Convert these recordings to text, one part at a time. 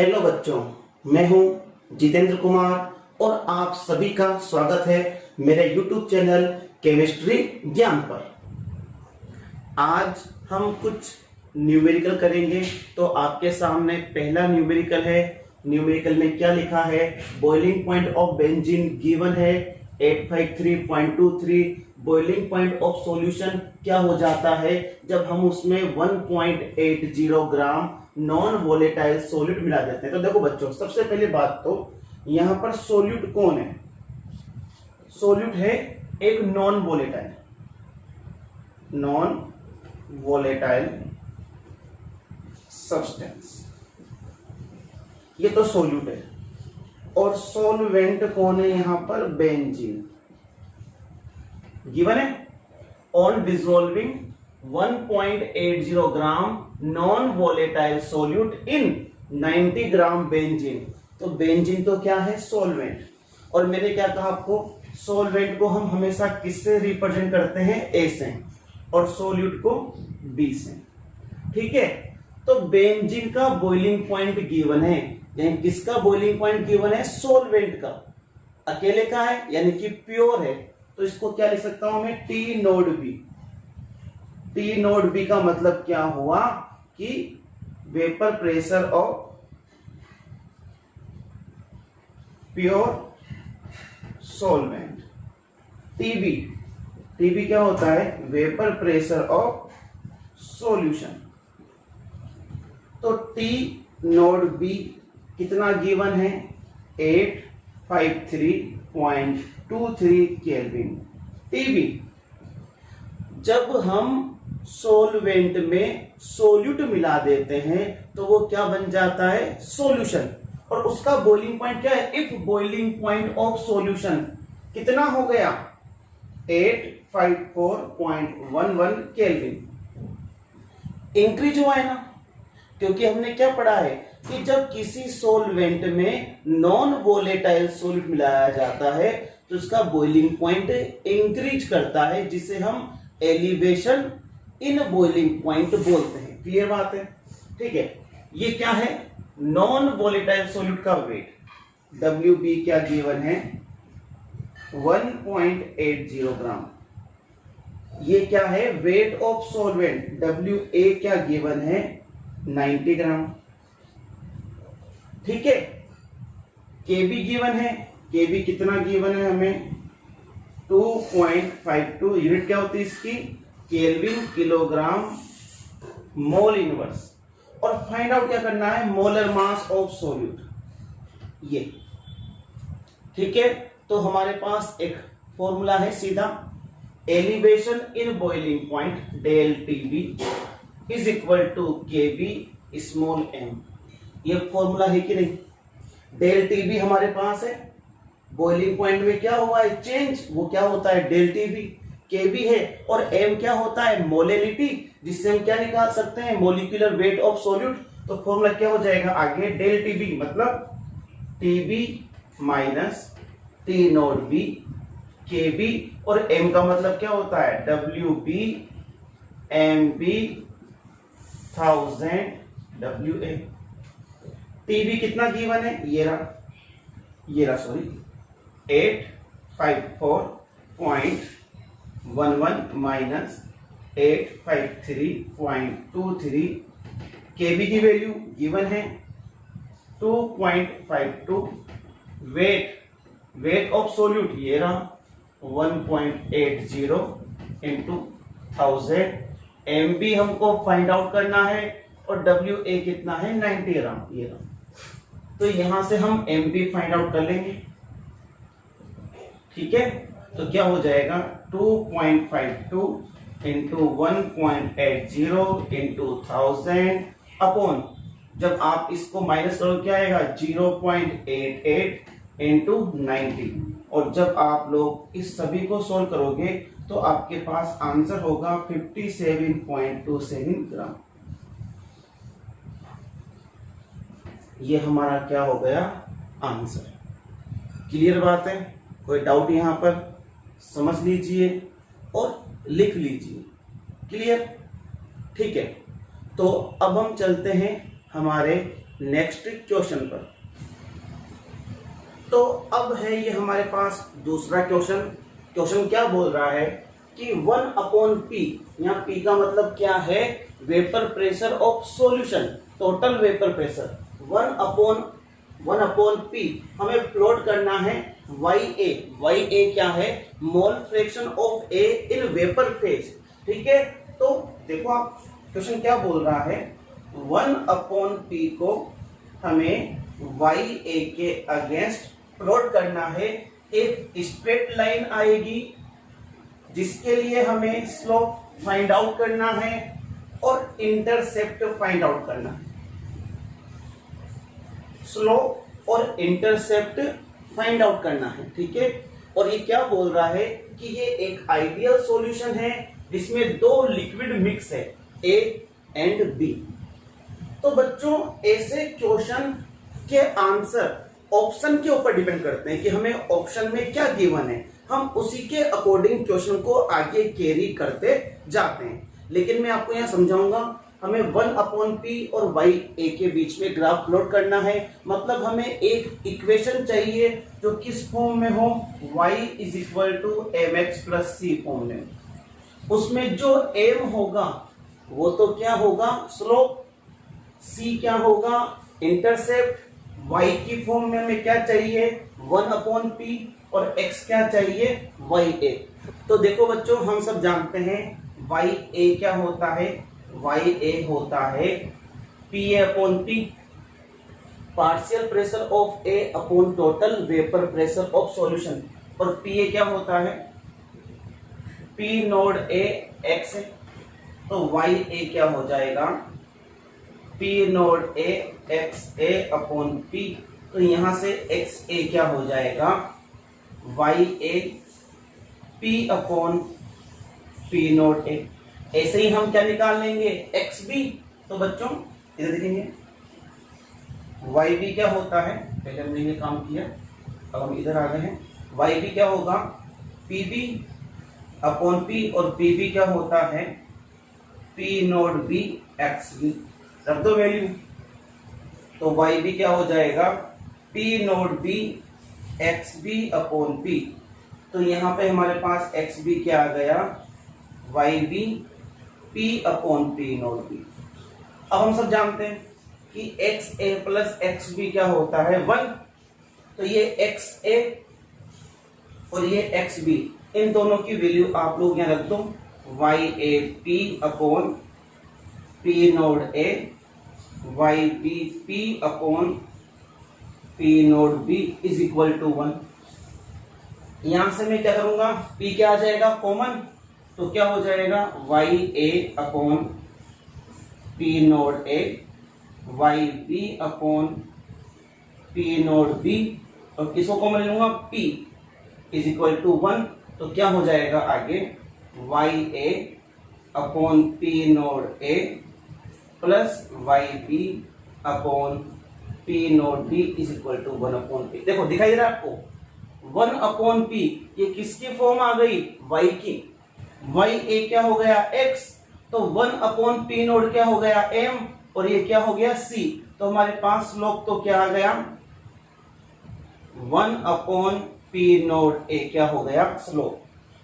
Hello बच्चों, मैं हूं जितेंद्र कुमार और आप सभी का स्वागत है मेरे YouTube चैनल केमिस्ट्री ज्ञान पर। आज हम कुछ न्यूमेरिकल करेंगे। तो आपके सामने पहला न्यूमेरिकल है। न्यूमेरिकल में क्या लिखा है? Boiling point of benzene given है 853.23। बॉइलिंग पॉइंट ऑफ सॉल्यूशन क्या हो जाता है जब हम उसमें 1.80 ग्राम नॉन वोलेटाइल सोल्यूट मिला देते हैं। तो देखो बच्चों, सबसे पहले बात तो यहां पर सोल्यूट कौन है? सोल्यूट है एक नॉन वोलेटाइल सब्सटेंस, ये तो सोल्यूट है। और सॉल्वेंट कौन है यहां पर? बेंजीन गिवन है। On dissolving 1.80 gram non volatile solute in 90 gram benzene. तो बेंजीन तो क्या है? सॉल्वेंट। और मैंने क्या कहा आपको? सॉल्वेंट को हम हमेशा किससे रिप्रेजेंट करते हैं? ए से, और सोल्यूट को बी से। ठीक है। तो बेंजीन का बॉइलिंग पॉइंट गिवन है, यानी किसका बॉइलिंग पॉइंट गिवन है? सॉल्वेंट का। अकेले का है यानी कि प्योर है, तो इसको क्या लिख सकता हूं मैं? T naught B. T naught B का मतलब क्या हुआ कि vapour pressure of pure solvent. TB, TB क्या होता है? Vapour pressure of solution. तो टी नोड बी कितना गिवन है? 853.23 केल्विन। टीबी जब हम सॉल्वेंट में सोल्यूट मिला देते हैं तो वो क्या बन जाता है? सॉल्यूशन। और उसका बॉइलिंग पॉइंट क्या है? If boiling point of solution कितना हो गया? 854.11 केल्विन। इंक्रीज हुआ है ना, क्योंकि हमने क्या पढ़ा है कि जब किसी सॉल्वेंट में नॉन वोलेटाइल सोल्यूट मिलाया जाता है तो उसका बॉइलिंग पॉइंट इंक्रीज करता है, जिसे हम एलिवेशन इन बॉइलिंग पॉइंट बोलते हैं। क्लियर बात है? ठीक है। ये क्या है? नॉन वोलेटाइल सोल्यूट का वेट WB क्या गिवन है? 1.80 ग्राम। ये क्या है? वेट ऑफ सॉल्वेंट WA क्या गिवन है? 90 ग्राम। ठीक है। KB गिवन है। KB कितना गिवन है हमें? 2.52। यूनिट क्या होती है इसकी? Kelvin kilogram mole inverse. और फाइंड आउट क्या करना है? मोलर मास ऑफ सोल्यूट, ये। ठीक है। तो हमारे पास एक फॉर्मूला है सीधा, elevation in boiling point del TB is equal to KB small M. ये फॉर्मूला है कि नहीं? डेल टीबी हमारे पास है। बॉइलिंग पॉइंट में क्या हुआ है? चेंज। वो क्या होता है? Del TB. केबी है और एम क्या होता है? मोलेलिटी, जिससे हम क्या निकाल सकते हैं? Molecular weight of solute. तो फॉर्मूला क्या हो जाएगा आगे? डेल टीबी मतलब T B minus T naught B K B, और एम का मतलब क्या होता है? WB MB 1000 WA। टीबी कितना गिवन है? ये रहा सॉरी 854.11 माइनस 853.23। केबी की वैल्यू गिवन है 2.52। वेट ऑफ सोल्यूट ये रहा 1.80 इंटू 1000। MB हमको फाइंड आउट करना है और WA कितना है? 90 ग्राम। ये रहा। तो यहां से हम MB फाइंड आउट कर लेंगे। ठीक है। तो क्या हो जाएगा? 2.52 इंटू 1.80 इंटू 1000 अपॉन, जब आप इसको माइनस करो क्या आएगा? 0.88 इंटू 90। और जब आप लोग इस सभी को सोल्व करोगे तो आपके पास आंसर होगा 57.27 ग्राम। ये हमारा क्या हो गया? आंसर। क्लियर बात है? कोई डाउट यहां पर? समझ लीजिए और लिख लीजिए। क्लियर? ठीक है। तो अब हम चलते हैं हमारे नेक्स्ट क्वेश्चन पर। तो अब है ये हमारे पास दूसरा क्वेश्चन। क्वेश्चन क्या बोल रहा है कि 1/P, यहाँ P का मतलब क्या है, vapour pressure of solution, total vapour pressure. 1/P हमें प्लॉट करना है YA क्या है, mole fraction of A in vapour phase. ठीक है, तो देखो आप क्वेश्चन क्या बोल रहा है, 1/P को हमें YA के अगेंस्ट प्लॉट करना है। एक स्ट्रेट लाइन आएगी जिसके लिए हमें स्लोप फाइंड आउट करना है और इंटरसेप्ट फाइंड आउट करना है। स्लोप और इंटरसेप्ट फाइंड आउट करना है। ठीक है, और ये क्या बोल रहा है कि ये एक आइडियल सॉल्यूशन है जिसमें दो लिक्विड मिक्स है, A एंड B। तो बच्चों ऐसे क्वेश्चन के आंसर ऑप्शन के ऊपर डिपेंड करते हैं कि हमें ऑप्शन में क्या गिवन है, हम उसी के अकॉर्डिंग क्वेश्चन को आगे कैरी करते जाते हैं। लेकिन मैं आपको यहाँ समझाऊंगा, हमें 1/P और YA के बीच में ग्राफ प्लॉट करना है। मतलब हमें एक इक्वेशन चाहिए जो किस फॉर्म में हो, y = mx + c फॉर्म में। उसमें जो m होगा वो तो क्या होगा, स्लोप, c क्या होगा, इंटरसेप्ट, y की फॉर्म में हमें क्या चाहिए, 1/P, और x क्या चाहिए, YA। तो देखो बच्चों, हम सब जानते हैं YA क्या होता है, YA होता है PA/P, partial pressure of A upon total vapour pressure of solution. और PA क्या होता है, P नोड A x है, तो YA क्या हो जाएगा, P नोड A XA/P। तो यहां से XA क्या हो जाएगा, YA P/P नोड A। ऐसे ही हम क्या निकाल लेंगे, XB। तो बच्चों इधर देखेंगे, YB क्या होता है, पहले हमने ये काम किया, अब हम इधर आ गए हैं। YB क्या होगा, PB/P, और PB क्या होता है, P नोड B XB। रख दो वैल्यू, तो YB क्या हो जाएगा, P नोड B XB/P। तो यहाँ पे हमारे पास XB क्या आ गया, YB P/P नोड B। अब हम सब जानते हैं कि XA + XB क्या होता है, 1। तो ये XA और ये XB, इन दोनों की वैल्यू आप लोग यहाँ रख दो, YA P/P node A, YB P/P node B = 1। यहां से मैं क्या करूंगा, P क्या आ जाएगा, कॉमन, तो क्या हो जाएगा, YA/P node A, YB/P node B, और किसको कॉमन लूंगा, P = 1। तो क्या हो जाएगा आगे, YA/P node A plus YB/P node B = 1/P। देखो दिखाई दे रहा है आपको, 1/P, ये किसकी फॉर्म आ गई, y की। YA क्या हो गया, x, तो 1/P नोड क्या हो गया, m, और ये क्या हो गया, c। तो हमारे पास स्लोप तो क्या आ गया, 1/P नोड a क्या हो गया, स्लोप।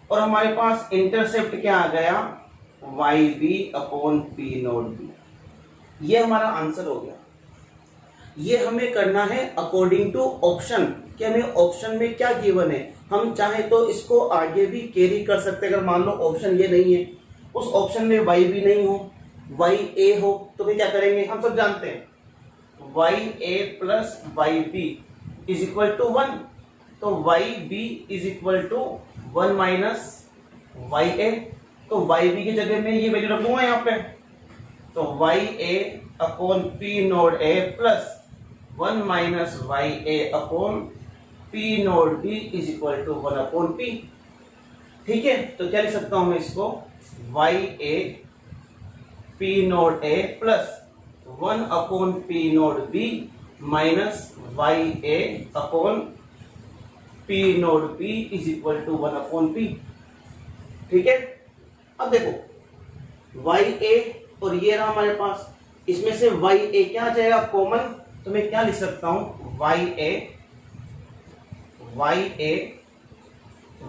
और हमारे पास इंटरसेप्ट क्या आ गया, YB/P नोड b। ये हमारा आंसर हो गया। ये हमें करना है अकॉर्डिंग टू ऑप्शन, कि हमें ऑप्शन में क्या गिवन है। हम चाहे तो इसको आगे भी कैरी कर सकते हैं। अगर मान लो ऑप्शन ये नहीं है, उस ऑप्शन में y भी नहीं हो, YA हो, तो फिर क्या करेंगे, हम सब जानते हैं YA + YB = 1। तो YB = 1 - YA, तो YB की जगह में ये वैल्यू रखूंगा यहाँ पे, तो YA/P node A plus 1 - YA/P node B = 1/P। ठीक है, तो क्या लिख सकता हूं मैं इसको, YA/P node A plus 1/P node B minus YA/P node B = 1/P। ठीक है, अब देखो YA और ये रहा हमारे पास, इसमें से YA क्या आ जाएगा, कॉमन, तो मैं क्या लिख सकता हूं, Y A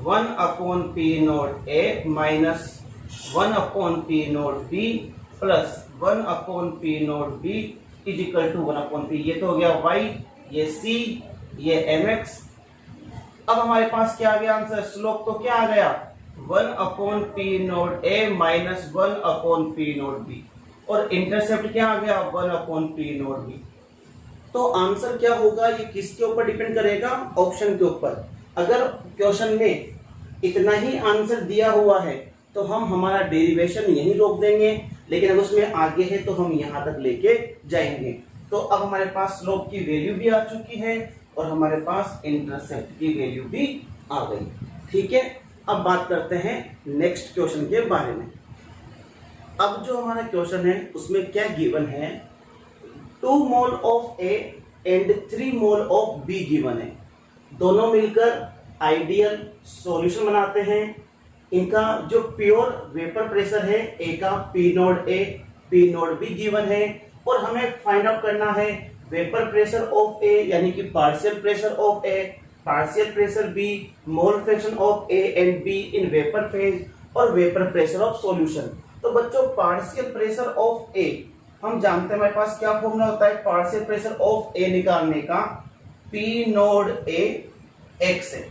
1/P naught A minus 1/P naught B plus 1/P naught B is equal to 1/P। ये तो हो गया y, ये c, ये mx। अब हमारे पास क्या आ गया आंसर, स्लोप तो क्या आ गया 1/P naught A minus 1/P naught B, और इंटरसेप्ट क्या आ गया 1/P नोट बी। तो आंसर क्या होगा, ये किसके ऊपर डिपेंड करेगा, ऑप्शन के ऊपर। अगर क्वेश्चन में इतना ही आंसर दिया हुआ है तो हम हमारा डेरिवेशन यहीं रोक देंगे, लेकिन अगर उसमें आगे है तो हम यहां तक लेके जाएंगे। तो अब हमारे पास स्लोप की वैल्यू भी आ चुकी है और हमारे पास इंटरसेप्ट की वैल्यू भी आ गई। ठीक है, अब बात करते हैं नेक्स्ट क्वेश्चन के बारे में। अब जो हमारा क्वेश्चन है उसमें क्या गिवन है, 2 mole of A and 3 mole of be given है। दोनों मिलकर आइडियल सॉल्यूशन बनाते हैं। इनका जो प्योर वेपर प्रेशर है ए का P naught A P naught be given है, और हमें फाइंड आउट करना है वेपर प्रेशर ऑफ ए यानी कि partial pressure of A, partial pressure B, mole fraction of A and B in vapour phase, और वेपर प्रेशर ऑफ सॉल्यूशन। तो बच्चों पार्शियल प्रेशर ऑफ ए हम जानते हैं, हमारे पास क्या फॉर्मूला होता है पार्शियल प्रेशर ऑफ ए निकालने का, पी नोड ए एक्स है।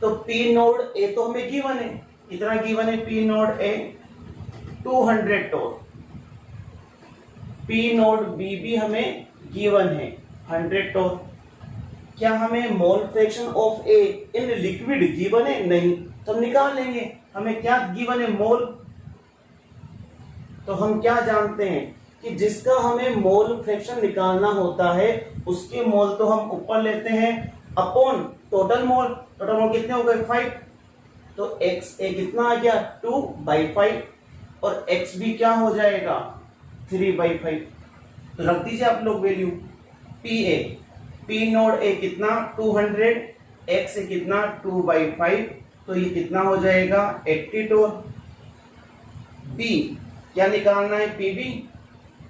तो पी नोड ए तो हमें गिवन है, कितना गिवन है P naught A 200 torr, P naught B भी हमें गिवन है 100 टोर। क्या हमें mole fraction of A in liquid given है, नहीं, तो हम निकाल लेंगे। हमें क्या गिवन है मोल, तो हम क्या जानते हैं कि जिसका हमें मोल फ्रैक्शन निकालना होता है उसके मोल तो हम ऊपर लेते हैं upon total mole. Total mole कितने हो गए 5, तो एक्स ए कितना आ गया 2/5, और एक्स बी क्या हो जाएगा 3/5। तो रख दीजिए आप लोग value, P A P naught ए कितना 200, एक्स ए कितना 2/5, तो ये कितना हो जाएगा 80 टोर। बी क्या निकालना है, P B,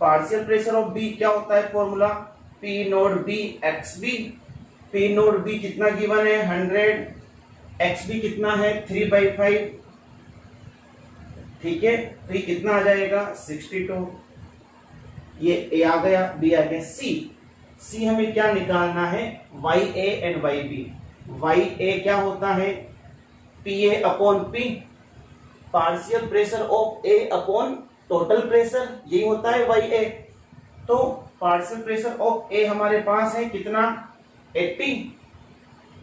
partial pressure of B क्या होता है formula, P naught B X B. P naught B कितना गिवन है 100, एक्स बी कितना है 3/5। ठीक है, तो ये कितना आ जाएगा 62। ये ए आ गया, बी आ गया। सी हमें क्या निकालना है, Y A and Y B. Y A क्या होता है P A upon P, partial pressure of A upon total pressure, यही होता है वाई ए। तो पार्शियल प्रेशर ऑफ ए हमारे पास है कितना 80।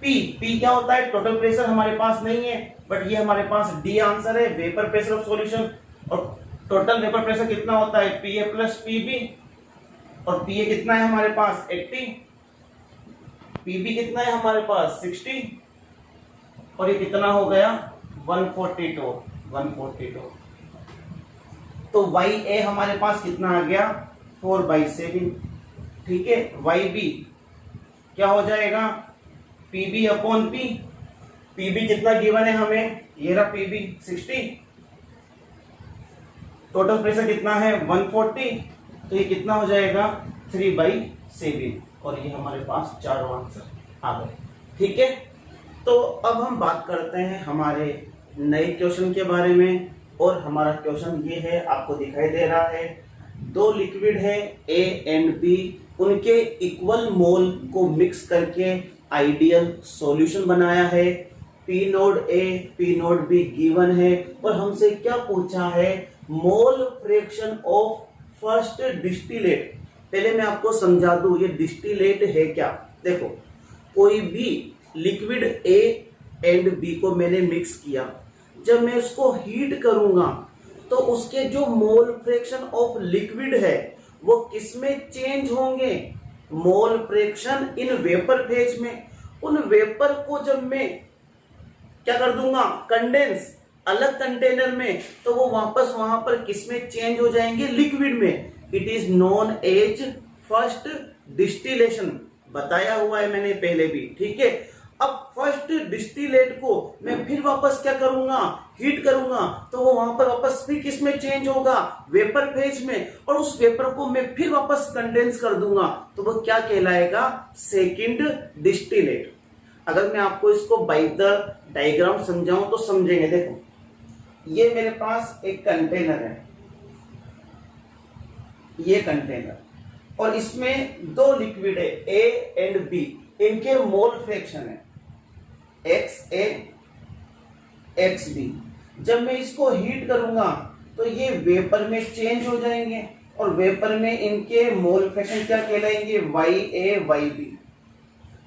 पी क्या होता है टोटल प्रेशर, हमारे पास नहीं है, बट ये हमारे पास डी आंसर है वेपर प्रेशर ऑफ सॉल्यूशन। और टोटल वेपर प्रेशर कितना होता है P A plus P B, और पी ए कितना है हमारे पास 80, पी बी कितना है हमारे पास 60, और ये कितना हो गया 142। तो वाई ए हमारे पास कितना आ गया 4/7। ठीक है, वाई बी क्या हो जाएगा P B upon P, P B कितना गिवन है हमें, ये रहा पी बी 60, टोटल प्रेशर कितना है 140, तो ये कितना हो जाएगा 3/7, और ये हमारे पास चारों आंसर आ गए। ठीक है, तो अब हम बात करते हैं हमारे नए क्वेश्चन के बारे में, और हमारा क्वेश्चन ये है, आपको दिखाई दे रहा है, 2 लिक्विड है ए एंड बी, उनके इक्वल मोल को मिक्स करके आइडियल सॉल्यूशन बनाया है। P naught A P naught be given है, और हमसे क्या पूछा है mole fraction of first distillate. पहले मैं आपको समझा दूं ये डिस्टिलेट है क्या। देखो, कोई भी लिक्विड ए एंड बी को मैंने मिक्स किया, जब मैं उसको हीट करूंगा तो उसके जो मोल फ्रैक्शन ऑफ लिक्विड है वो किसमें चेंज होंगे, मोल फ्रैक्शन इन वेपर फेज में। उन वेपर को जब मैं क्या कर दूंगा कंडेंस अलग कंटेनर में, तो वो वापस वहां पर किसमें चेंज हो जाएंगे, लिक्विड में। It is known as first distillation, बताया हुआ है मैंने पहले भी। ठीक है, अब फर्स्ट डिस्टिलेट को मैं फिर वापस क्या करूंगा, हीट करूंगा, तो वो वहां पर वापस फिर किस में चेंज होगा, वेपर फेज में, और उस वेपर को मैं फिर वापस कंडेंस कर दूंगा, तो वो क्या कहलाएगा, सेकंड डिस्टिलेट। अगर मैं आपको इसको बाय द डायग्राम समझाऊं तो समझेंगे। देखो ये मेरे पास एक कंटेनर है, ये कंटेनर, और इसमें दो लिक्विड है ए एंड बी, इनके मोल फ्रैक्शन है एक्स ए एक्स बी। जब मैं इसको हीट करूंगा तो ये वेपर में चेंज हो जाएंगे, और वेपर में इनके मोल फ्रैक्शन क्या कहलाएंगे, वाई ए वाई बी।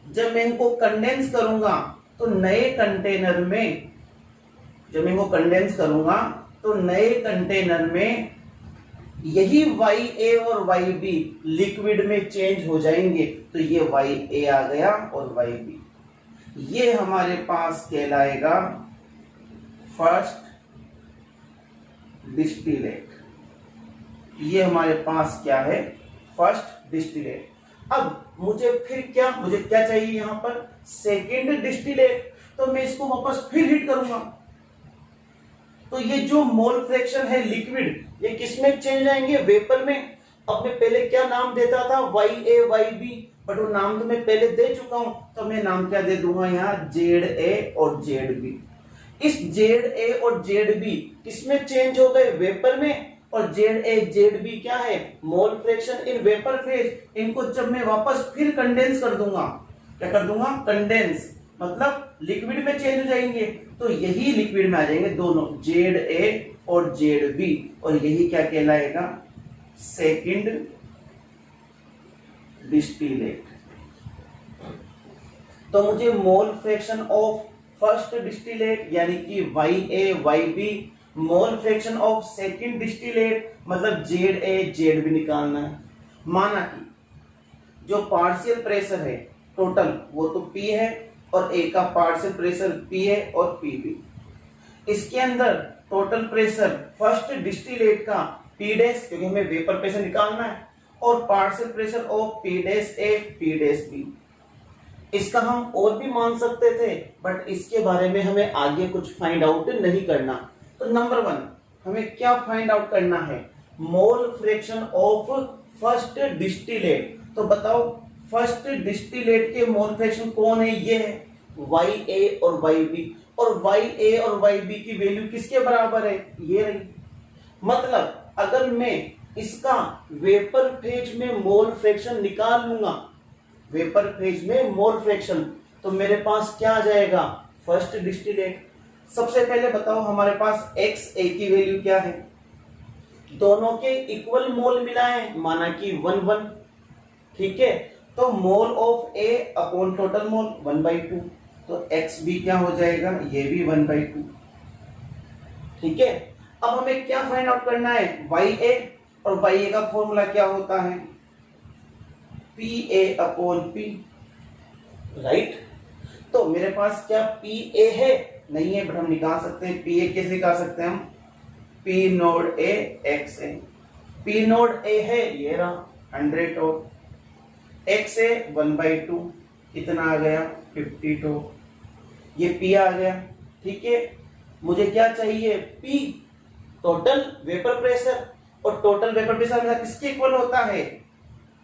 जब मैं इनको कंडेंस करूंगा तो नए कंटेनर में, जब मैं इनको कंडेंस करूंगा तो नए कंटेनर में यही वाई ए और वाई बी लिक्विड में चेंज हो जाएंगे, तो ये वाई ए आ गया और वाई बी, ये हमारे पास कहलाएगा फर्स्ट डिस्टिलेट। ये हमारे पास क्या है, फर्स्ट डिस्टिलेट। अब मुझे क्या चाहिए यहां पर, सेकेंड डिस्टिलेट। तो मैं इसको वापस फिर हीट करूंगा, तो ये जो मोल फ्रैक्शन है लिक्विड, ये किसमें चेंज आएंगे, वेपर में। अब मैं पहले क्या नाम देता था, Y A Y B, but वो नाम तो मैं पहले दे चुका हूं, तो मैं नाम क्या दे दूंगा यहाँ, जेड ए और जेड बी। इस जेड ए और जेड बी किसमें चेंज हो गए, वेपर में, और जेड ए जेड बी क्या है, mole fraction in vapour phase. इनको जब मैं वापस फिर कंडेंस कर दूंगा, क्या कर दूंगा, कंडेंस, मतलब लिक्विड में चेंज हो जाएंगे, तो यही लिक्विड में आ जाएंगे दोनों, जेड ए और जेड बी, और यही क्या कहलाएगा, सेकंड डिस्टिलेट। तो मुझे mole fraction of first distillate यानी कि Y A Y B, mole fraction of second distillate मतलब जेड ए जेड बी निकालना है। माना कि जो पार्शियल प्रेशर है टोटल वो तो P है, और ए का पार्शियल प्रेशर P है और PB। इसके अंदर टोटल प्रेशर फर्स्ट डिस्टिलेट का P डैश, क्योंकि हमें वेपर प्रेशर निकालना है, और partial pressure of P dash A P dash B। इसका हम और भी मान सकते थे, बट इसके बारे में हमें आगे कुछ फाइंड आउट नहीं करना। तो नंबर 1 हमें क्या फाइंड आउट करना है, mole fraction of first distillate. तो बताओ फर्स्ट डिस्टिलेट के मोल फ्रैक्शन कौन है, ये है वाई ए और वाई बी, और वाई ए और वाई बी की वैल्यू किसके बराबर है, ये रही। मतलब अगर मैं इसका वेपर फेज में मोल फ्रैक्शन निकाल लूंगा, वेपर फेज में मोल फ्रैक्शन, तो मेरे पास क्या आ जाएगा, फर्स्ट डिस्टिलेट। सबसे पहले बताओ हमारे पास एक्स ए की वैल्यू क्या है, दोनों के इक्वल मोल मिला है, माना कि 1 ठीक है। तो mole of A upon total mole 1/2, तो एक्स भी क्या हो जाएगा, ये भी 1/2, ठीक है। अब हमें क्या फाइंड आउट करना है, वाई ए, और वाई ए का फॉर्मूला क्या होता है, P A upon P, right. तो मेरे पास क्या पी ए है, नहीं है, बट हम निकाल सकते हैं पी ए। कैसे निकाल सकते हैं हम, पी नोड ए एक्स ए, पी नोड ए है ये रहा 100 और एक्स ए 1/2, कितना आ गया 52, ये पी आ गया, ठीक है। मुझे क्या चाहिए, पी टोटल वेपर प्रेशर, और टोटल वेपर प्रेशर किसके इक्वल होता है,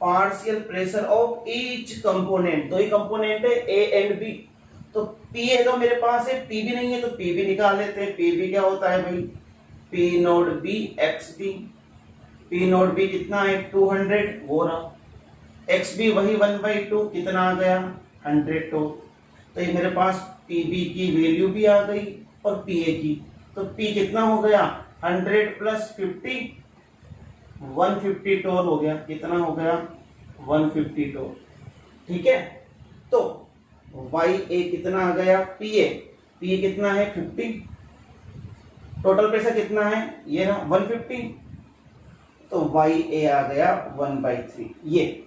partial pressure of each component. दो ही कंपोनेंट है ए एंड बी, तो पी है तो मेरे पास है, पी भी नहीं है तो पी भी निकाल लेते हैं। पी भी क्या होता है भाई, P naught B X B, P naught B कितना है 200, वो रहा, एक्स बी वही 1/2, कितना आ गया 100। तो ये मेरे पास पी बी की वैल्यू भी आ गई और पी ए की, तो पी कितना हो गया 100 + 50, 150 टोर हो गया, कितना हो गया 150 टोर, ठीक है। तो वाई ए कितना आ गया, पी ए कितना है 50, टोटल प्रेशर कितना है ये ना 150, तो वाई ए आ गया 1/3, ये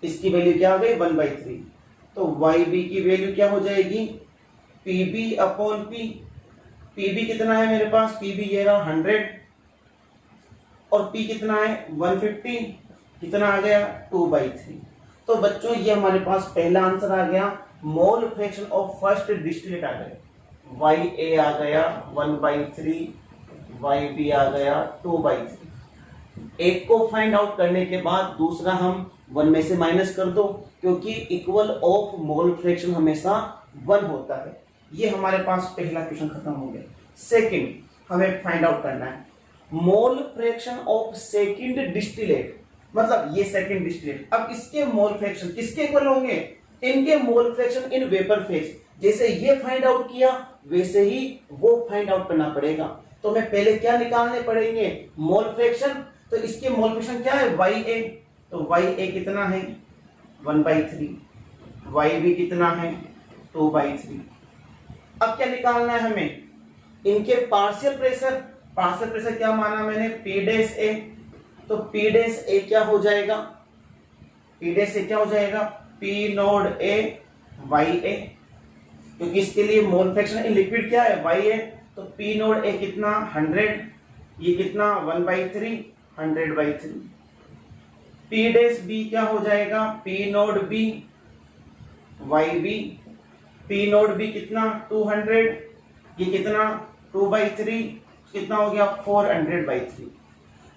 इसकी वैल्यू क्या आ गई 1/3। तो वाई बी की वैल्यू क्या हो जाएगी, P B upon P, P B कितना है मेरे पास, पी बी ये रहा 100, और पी कितना है 150, कितना आ गया 2/3। तो बच्चों ये हमारे पास पहला आंसर आ गया, mole fraction of first distillate आ गया, वाई ए आ गया 1/3, वाई बी आ गया 2/3। एक को फाइंड आउट करने के बाद दूसरा हम 1 में से माइनस कर दो, क्योंकि इक्वल ऑफ मोल फ्रैक्शन हमेशा 1 होता है। ये हमारे पास पहला क्वेश्चन खत्म हो गया। सेकंड हमें फाइंड आउट करना है mole fraction of second distillate, मतलब ये सेकंड डिस्टिलेट। अब इसके मोल फ्रैक्शन किसके इक्वल होंगे? इनके मोल फ्रैक्शन इन वेपर फेज। जैसे ये फाइंड आउट किया वैसे ही वो फाइंड आउट करना पड़ेगा। तो मैं पहले क्या निकालने पड़ेंगे? Mole fraction. तो इसके मोल फ्रैक्शन क्या है? वाई ए। तो वाई ए कितना है? 1/3। वाई बी कितना है? 2/3। अब क्या निकालना है हमें? इनके पार्शियल प्रेशर। पार्शियल प्रेशर क्या माना मैंने? पी डैश ए। तो पी डैश ए क्या हो जाएगा? पी डैश ए क्या हो जाएगा? पी नोड ए वाई ए, क्योंकि इसके लिए मोल फ्रैक्शन इन लिक्विड क्या है? वाई ए। तो पी नोड ए कितना? 100। ये कितना? 1/3, 100/3। पी डैश बी क्या हो जाएगा? P naught B Y B. P naught B कितना? 200। ये कितना? 2/3, कितना हो गया? 400/3।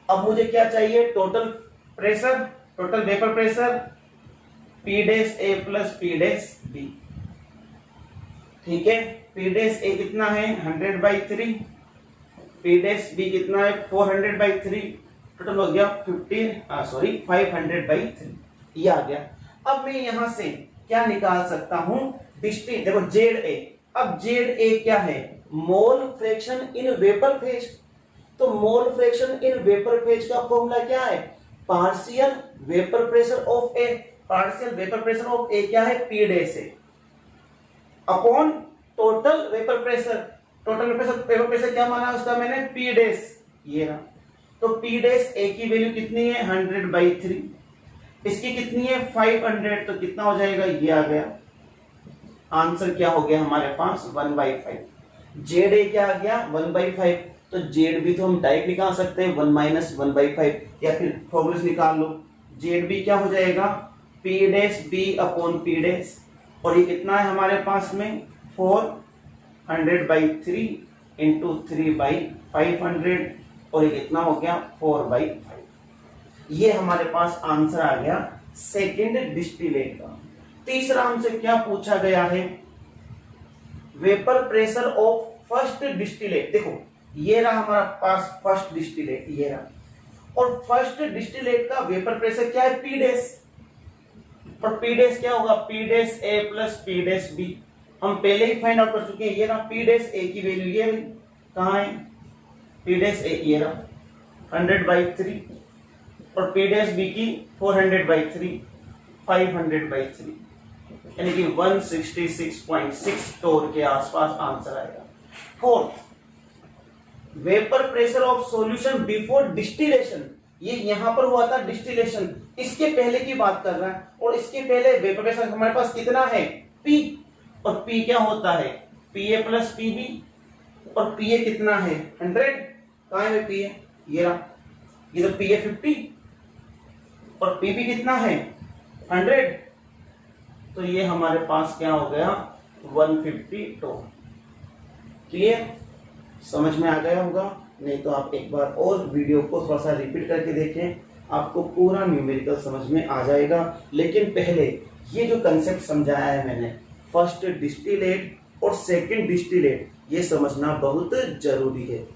अब मुझे क्या चाहिए? Total pressure, total vapour pressure P dash A plus P dash B. ठीक है, पी डैश ए कितना है? 100/3। पी डैश बी कितना है? 400/3। टोटल हो गया 500/3। ये आ गया। अब मैं यहां से क्या निकाल सकता हूं? डिस्टेंस। देखो जेड ए। अब जेड ए क्या है? Mole fraction in vapour phase. तो mole fraction in vapour phase का फॉर्मूला क्या है? Partial vapour pressure of A. Partial vapour pressure of A क्या है? P dash A upon total vapour pressure. Total vapour pressure क्या माना उसका मैंने? P dash. ये रहा। तो पी डैश ए की वैल्यू कितनी है? 100/3। इसकी कितनी है? 500। तो कितना हो जाएगा? ये आ गया। आंसर क्या हो गया हमारे पास? 1/5। जेड ए क्या आ गया? 1/5। तो जेड बी तो हम डायरेक्ट निकाल सकते हैं 1 - 1/5, या फिर फॉर्मूला निकाल लो। जेड बी क्या हो जाएगा? P dash B upon P dash. और ये कितना है हमारे पास में? 400/3 इंटू 3/500। और ये कितना हो गया? 4/5। ये हमारे पास आंसर आ गया सेकेंड डिस्टिलेट का। तीसरा हमसे क्या पूछा गया है? Vapour pressure of first distillate. देखो ये रहा हमारा पास फर्स्ट डिस्टिलेट, ये रहा। और फर्स्ट डिस्टिलेट का वेपर प्रेशर क्या है? P dash. और पी डैश क्या होगा? P dash A plus P dash B. हम पहले ही फाइंड आउट कर चुके हैं। ये रहा पी डैश ए की वैल्यू, ये कहाँ है? पी डैश ए ये रहा 100/3। और पी डैश बी की 400/3, 500/3, यानी कि 166.6 टोर के आसपास आंसर आएगा। Fourth, vapour pressure of solution before distillation. ये यहां पर हुआ था डिस्टिलेशन, इसके पहले की बात कर रहा है। और इसके पहले वेपर प्रेशर हमारे पास कितना है? P। और P क्या होता है? Pa plus Pb। और Pa कितना है? 100। कहां है Pa? ये रहा। ये तो Pa 50 और Pb कितना है? 100। तो ये हमारे पास क्या हो गया? 150 टोन। क्लियर? समझ में आ गया होगा? नहीं तो आप एक बार और वीडियो को थोड़ा सा रिपीट करके देखें, आपको पूरा न्यूमेरिकल समझ में आ जाएगा। लेकिन पहले ये जो कंसेप्ट समझाया है मैंने, फर्स्ट डिस्टिलेट और सेकंड डिस्टिलेट, ये समझना बहुत जरूरी है।